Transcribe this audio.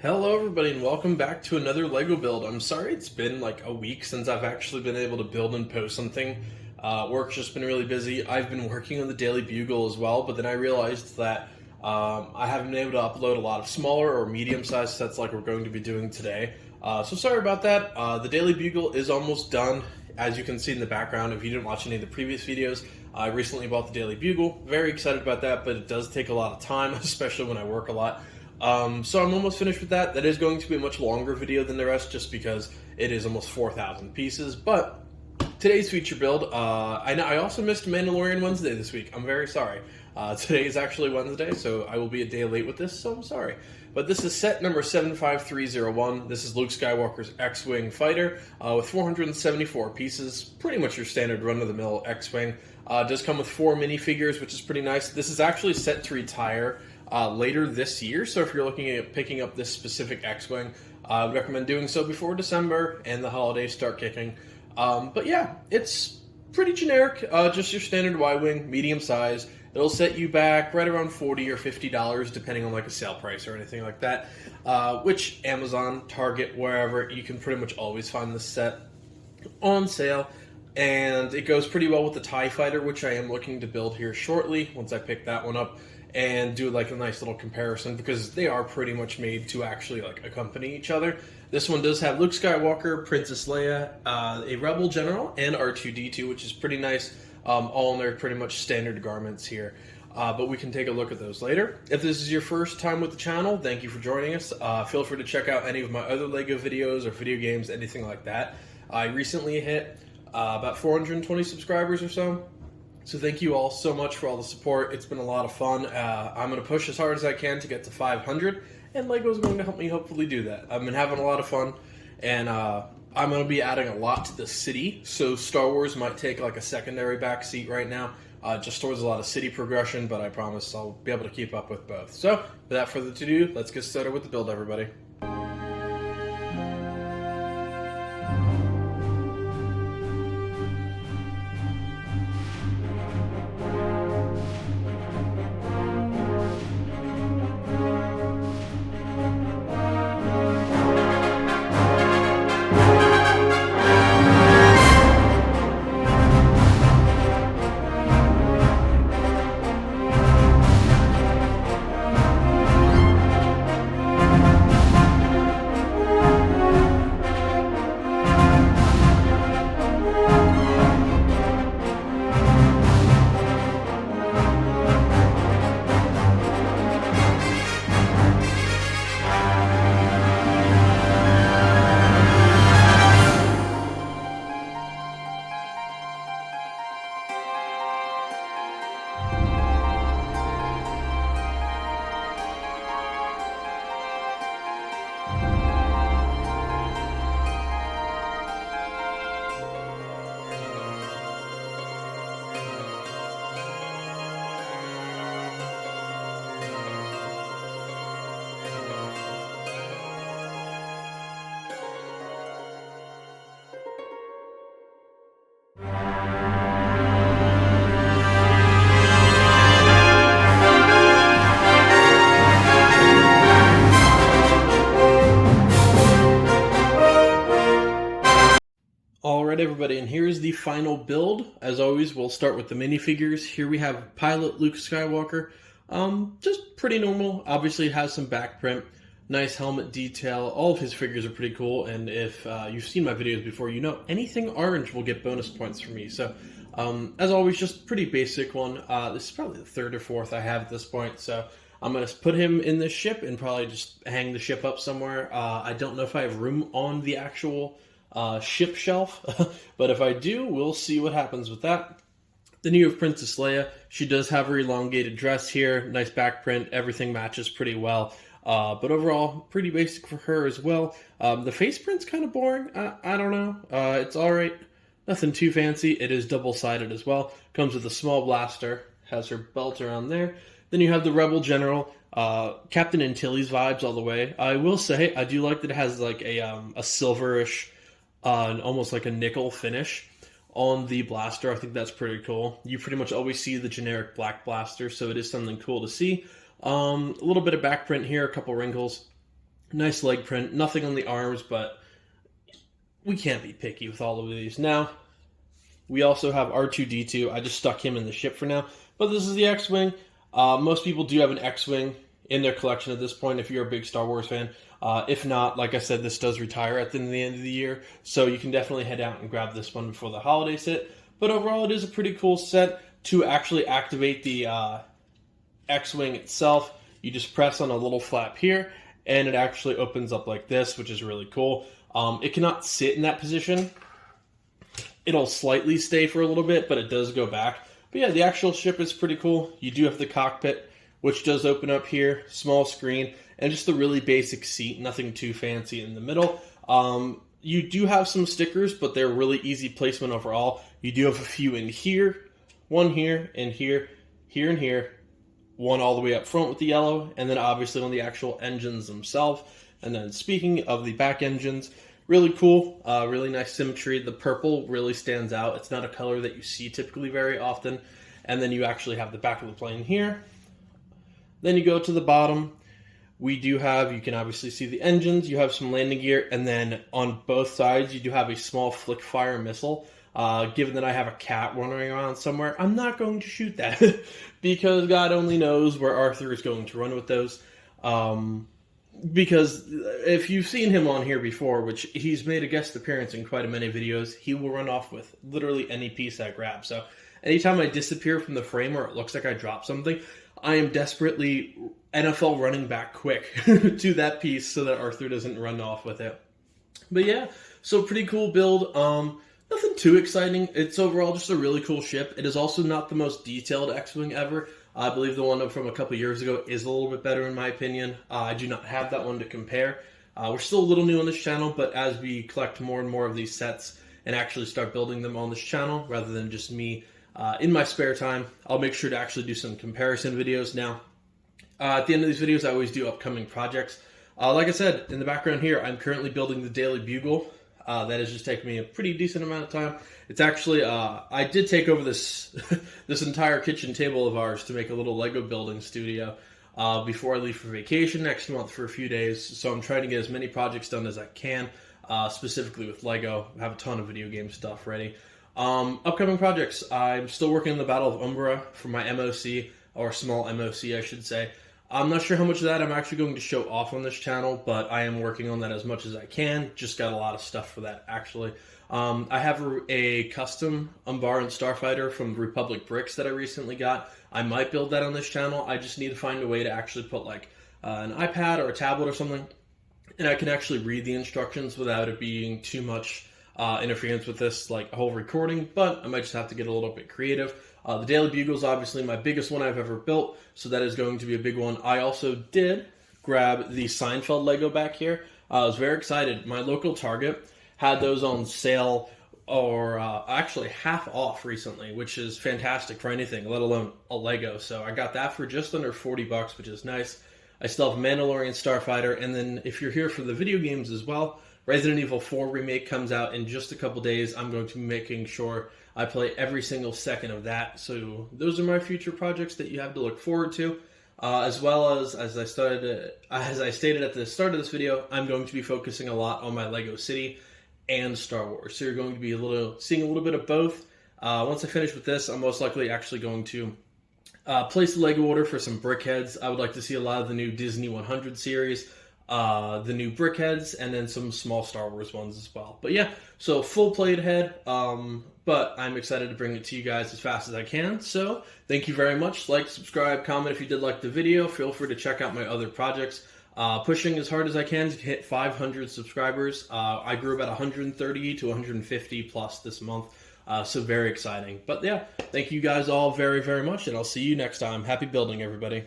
Hello everybody and welcome back to another LEGO build. I'm sorry it's been like a week since I've actually been able to build and post something. Work's just been really busy. I've been working on the Daily Bugle as well, but then I realized that I haven't been able to upload a lot of smaller or medium-sized sets like we're going to be doing today. So sorry about that. The Daily Bugle is almost done. As you can see in the background, if you didn't watch any of the previous videos, I recently bought the Daily Bugle. Very excited about that, but it does take a lot of time, especially when I work a lot. So I'm almost finished with that. That is going to be a much longer video than the rest just because it is almost 4,000 pieces. But today's feature build, I also missed Mandalorian Wednesday this week. I'm very sorry. Today is actually Wednesday, so I will be a day late with this, so I'm sorry. But this is set number 75301. This is Luke Skywalker's X-Wing fighter with 474 pieces. Pretty much your standard run-of-the-mill X-Wing. Does come with 4 minifigures, which is pretty nice. This is actually set to retire later this year, so if you're looking at picking up this specific X-Wing, I would recommend doing so before December and the holidays start kicking. But yeah, it's pretty generic, just your standard Y-Wing, medium size. It'll set you back right around $40 or $50 depending on like a sale price or anything like that, which Amazon, Target, wherever, you can pretty much always find this set on sale. And it goes pretty well with the TIE Fighter, which I am looking to build here shortly once I pick that one up and do like a nice little comparison because they are pretty much made to actually like accompany each other. This one does have Luke Skywalker, Princess Leia, a Rebel General, and R2-D2, which is pretty nice, all in their pretty much standard garments here. But we can take a look at those later. If this is your first time with the channel, thank you for joining us. Feel free to check out any of my other LEGO videos or video games, anything like that. I recently hit about 420 subscribers or so. So thank you all so much for all the support. It's been a lot of fun. I'm going to push as hard as I can to get to 500, and LEGO is going to help me hopefully do that. I've been having a lot of fun, and I'm going to be adding a lot to the city, so Star Wars might take like a secondary backseat right now, just towards a lot of city progression, but I promise I'll be able to keep up with both. So without further ado, let's get started with the build, everybody. Alright everybody, and here's the final build. As always, we'll start with the minifigures. Here we have Pilot Luke Skywalker. Just pretty normal. Obviously it has some back print, nice helmet detail. All of his figures are pretty cool, and if you've seen my videos before, you know anything orange will get bonus points for me. So, as always, just pretty basic one. This is probably the third or fourth I have at this point, so I'm going to put him in this ship and probably just hang the ship up somewhere. I don't know if I have room on the actual ship shelf, but if I do, we'll see what happens with that. Then you have Princess Leia. She does have her elongated dress here, nice back print, everything matches pretty well, but overall, pretty basic for her as well. The face print's kind of boring, I don't know, it's alright, nothing too fancy. It is double-sided as well, comes with a small blaster, has her belt around there. Then you have the Rebel General, Captain Antilles vibes all the way. I will say, I do like that it has like a silverish, almost like a nickel finish on the blaster. I think that's pretty cool. You pretty much always see the generic black blaster, so it is something cool to see. A little bit of back print here, a couple wrinkles. Nice leg print, nothing on the arms, but we can't be picky with all of these. Now, we also have R2-D2. I just stuck him in the ship for now, but this is the X-Wing. Most people do have an X-Wing in their collection at this point if you're a big Star Wars fan. If not, like I said, this does retire at the end of the year, so you can definitely head out and grab this one before the holidays hit. But overall, it is a pretty cool set. To actually activate the X-Wing itself, you just press on a little flap here, and it actually opens up like this, which is really cool. It cannot sit in that position. It'll slightly stay for a little bit, but it does go back. But yeah, the actual ship is pretty cool. You do have the cockpit, which does open up here, small screen, and just a really basic seat, nothing too fancy in the middle. You do have some stickers, but they're really easy placement overall. You do have a few in here, one here, and here, here and here, one all the way up front with the yellow, and then obviously on the actual engines themselves. And then speaking of the back engines, really cool, really nice symmetry. The purple really stands out. It's not a color that you see typically very often. And then you actually have the back of the plane here. Then you go to the bottom. We do have, you can obviously see the engines. You have some landing gear. And then on both sides, you do have a small flick fire missile. Given that I have a cat wandering around somewhere, I'm not going to shoot that because God only knows where Arthur is going to run with those. Because if you've seen him on here before, which he's made a guest appearance in quite a many videos, he will run off with literally any piece I grab. So anytime I disappear from the frame or it looks like I dropped something, I am desperately NFL running back quick to that piece so that Arthur doesn't run off with it. But yeah, so pretty cool build. Nothing too exciting. It's overall just a really cool ship. It is also not the most detailed X-Wing ever. I believe the one from a couple years ago is a little bit better in my opinion. I do not have that one to compare. We're still a little new on this channel, but as we collect more and more of these sets and actually start building them on this channel, rather than just me in my spare time, I'll make sure to actually do some comparison videos now. At the end of these videos, I always do upcoming projects. Like I said, in the background here, I'm currently building the Daily Bugle. That has just taken me a pretty decent amount of time. It's actually, I did take over this this entire kitchen table of ours to make a little Lego building studio before I leave for vacation next month for a few days. So I'm trying to get as many projects done as I can, specifically with Lego. I have a ton of video game stuff ready. Upcoming projects, I'm still working on the Battle of Umbra for my MOC, or small MOC I should say. I'm not sure how much of that I'm actually going to show off on this channel, but I am working on that as much as I can. Just got a lot of stuff for that, actually. I have a custom Umbar and Starfighter from Republic Bricks that I recently got. I might build that on this channel. I just need to find a way to actually put like an iPad or a tablet or something, and I can actually read the instructions without it being too much interference with this like whole recording, but I might just have to get a little bit creative. The Daily Bugle is obviously my biggest one I've ever built, so that is going to be a big one. I also did grab the Seinfeld Lego back here. I was very excited. My local Target had those on sale, or actually half off recently, which is fantastic for anything, let alone a Lego. So I got that for just under $40, which is nice. I still have Mandalorian, Starfighter, and then if you're here for the video games as well, Resident Evil 4 Remake comes out in just a couple days. I'm going to be making sure I play every single second of that. So those are my future projects that you have to look forward to. As well as I stated at the start of this video, I'm going to be focusing a lot on my Lego City and Star Wars. So you're going to be seeing a little bit of both. Once I finish with this, I'm most likely actually going to place the Lego order for some brickheads. I would like to see a lot of the new Disney 100 series, the new brickheads, and then some small Star Wars ones as well. But yeah, so full plate ahead, but I'm excited to bring it to you guys as fast as I can. So thank you very much. Like, subscribe, comment if you did like the video. Feel free to check out my other projects. Pushing as hard as I can to hit 500 subscribers. I grew about 130 to 150 plus this month, so very exciting. But yeah, thank you guys all very, very much, and I'll see you next time. Happy building, everybody.